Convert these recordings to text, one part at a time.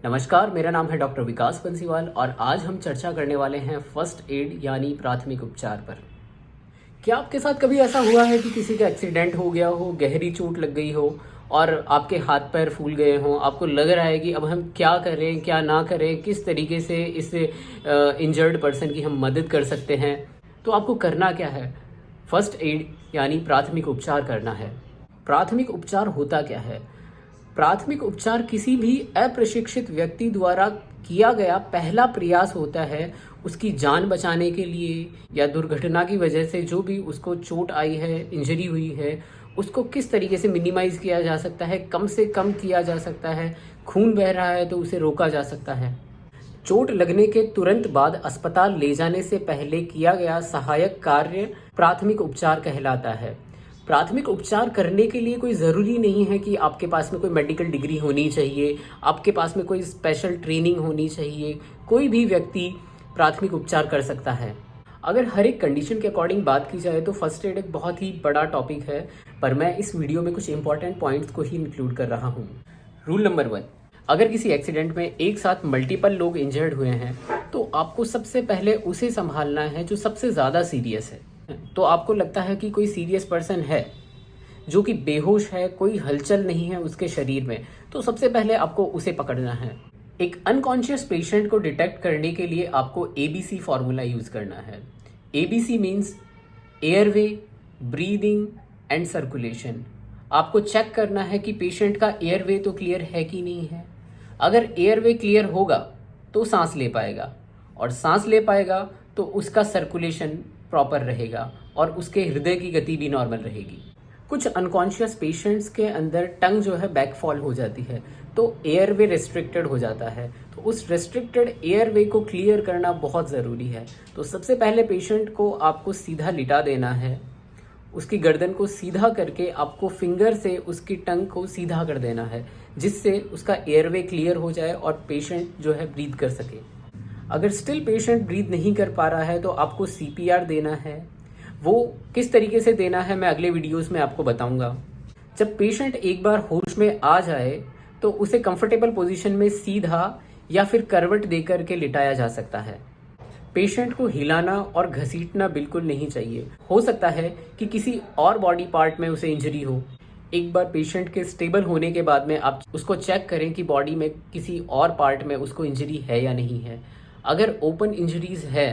नमस्कार, मेरा नाम है डॉक्टर विकास बंसीवाल और आज हम चर्चा करने वाले हैं फर्स्ट एड यानी प्राथमिक उपचार पर। क्या आपके साथ कभी ऐसा हुआ है कि किसी का एक्सीडेंट हो गया हो, गहरी चोट लग गई हो और आपके हाथ पैर फूल गए हों, आपको लग रहा है कि अब हम क्या करें क्या ना करें, किस तरीके से इस इंजर्ड पर्सन की हम मदद कर सकते हैं। तो आपको करना क्या है? फर्स्ट एड यानी प्राथमिक उपचार करना है। प्राथमिक उपचार होता क्या है? प्राथमिक उपचार किसी भी अप्रशिक्षित व्यक्ति द्वारा किया गया पहला प्रयास होता है उसकी जान बचाने के लिए, या दुर्घटना की वजह से जो भी उसको चोट आई है, इंजरी हुई है, उसको किस तरीके से मिनिमाइज किया जा सकता है, कम से कम किया जा सकता है। खून बह रहा है तो उसे रोका जा सकता है। चोट लगने के तुरंत बाद अस्पताल ले जाने से पहले किया गया सहायक कार्य प्राथमिक उपचार कहलाता है। प्राथमिक उपचार करने के लिए कोई ज़रूरी नहीं है कि आपके पास में कोई मेडिकल डिग्री होनी चाहिए, आपके पास में कोई स्पेशल ट्रेनिंग होनी चाहिए। कोई भी व्यक्ति प्राथमिक उपचार कर सकता है। अगर हर एक कंडीशन के अकॉर्डिंग बात की जाए तो फर्स्ट एड एक बहुत ही बड़ा टॉपिक है, पर मैं इस वीडियो में कुछ इंपॉर्टेंट पॉइंट्स को ही इंक्लूड कर रहा हूँ। रूल नंबर 1, अगर किसी एक्सीडेंट में एक साथ मल्टीपल लोग इंजर्ड हुए हैं तो आपको सबसे पहले उसे संभालना है जो सबसे ज़्यादा सीरियस है। तो आपको लगता है कि कोई सीरियस पर्सन है जो कि बेहोश है, कोई हलचल नहीं है उसके शरीर में, तो सबसे पहले आपको उसे पकड़ना है। एक अनकॉन्शियस पेशेंट को डिटेक्ट करने के लिए आपको ABC फॉर्मूला यूज़ करना है। ABC means airway, breathing and circulation. आपको चेक करना है कि पेशेंट का एयरवे तो क्लियर है कि नहीं है। अगर एयरवे क्लियर होगा तो सांस ले पाएगा, और सांस ले पाएगा तो उसका सर्कुलेशन प्रॉपर रहेगा और उसके हृदय की गति भी नॉर्मल रहेगी। कुछ अनकॉन्शियस पेशेंट्स के अंदर टंग जो है बैकफॉल हो जाती है, तो एयरवे रेस्ट्रिक्टेड हो जाता है। तो उस रेस्ट्रिक्टेड एयरवे को क्लियर करना बहुत ज़रूरी है। तो सबसे पहले पेशेंट को आपको सीधा लिटा देना है, उसकी गर्दन को सीधा करके आपको फिंगर से उसकी टंग को सीधा कर देना है, जिससे उसका एयरवे क्लियर हो जाए और पेशेंट जो है ब्रीथ कर सके। अगर स्टिल पेशेंट ब्रीथ नहीं कर पा रहा है तो आपको CPR देना है। वो किस तरीके से देना है मैं अगले वीडियोस में आपको बताऊंगा। जब पेशेंट एक बार होश में आ जाए तो उसे कंफर्टेबल पोजीशन में सीधा या फिर करवट देकर के लिटाया जा सकता है। पेशेंट को हिलाना और घसीटना बिल्कुल नहीं चाहिए। हो सकता है कि किसी और बॉडी पार्ट में उसे इंजरी हो। एक बार पेशेंट के स्टेबल होने के बाद में आप उसको चेक करें कि बॉडी में किसी और पार्ट में उसको इंजरी है या नहीं है। अगर ओपन इंजरीज है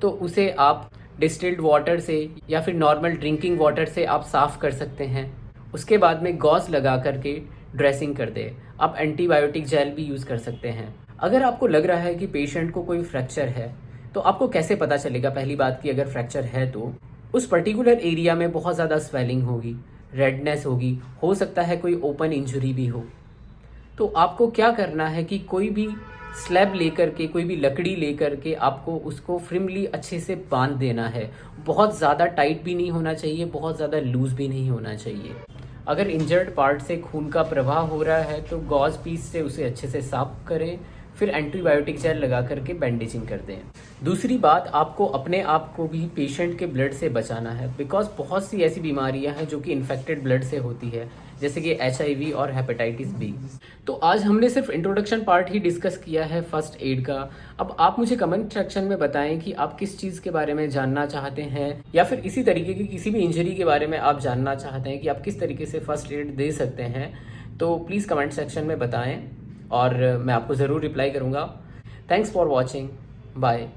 तो उसे आप डिस्टिल्ड वाटर से या फिर नॉर्मल ड्रिंकिंग वाटर से आप साफ़ कर सकते हैं। उसके बाद में गॉज लगा करके ड्रेसिंग कर दें। आप एंटीबायोटिक जेल भी यूज़ कर सकते हैं। अगर आपको लग रहा है कि पेशेंट को कोई फ्रैक्चर है तो आपको कैसे पता चलेगा? पहली बात कि अगर फ्रैक्चर है तो उस पर्टिकुलर एरिया में बहुत ज़्यादा स्वेलिंग होगी, रेडनेस होगी, हो सकता है कोई ओपन इंजरी भी हो। तो आपको क्या करना है कि कोई भी स्लैब लेकर के, कोई भी लकड़ी लेकर के आपको उसको फ्रिमली अच्छे से बांध देना है। बहुत ज़्यादा टाइट भी नहीं होना चाहिए, बहुत ज़्यादा लूज भी नहीं होना चाहिए। अगर इंजर्ड पार्ट से खून का प्रवाह हो रहा है तो गॉज पीस से उसे अच्छे से साफ करें, फिर एंटीबायोटिक जेल लगा करके बैंडेजिंग कर दें। दूसरी बात, आपको अपने आप को भी पेशेंट के ब्लड से बचाना है, बिकॉज बहुत सी ऐसी बीमारियां हैं जो कि इन्फेक्टेड ब्लड से होती है, जैसे कि HIV और हेपेटाइटिस B। तो आज हमने सिर्फ इंट्रोडक्शन पार्ट ही डिस्कस किया है फर्स्ट एड का। अब आप मुझे कमेंट सेक्शन में बताएं कि आप किस चीज़ के बारे में जानना चाहते हैं, या फिर इसी तरीके की किसी भी इंजरी के बारे में आप जानना चाहते हैं कि आप किस तरीके से फर्स्ट एड दे सकते हैं। तो प्लीज़ कमेंट सेक्शन में बताएं और मैं आपको ज़रूर रिप्लाई करूँगा। Thanks for watching, bye.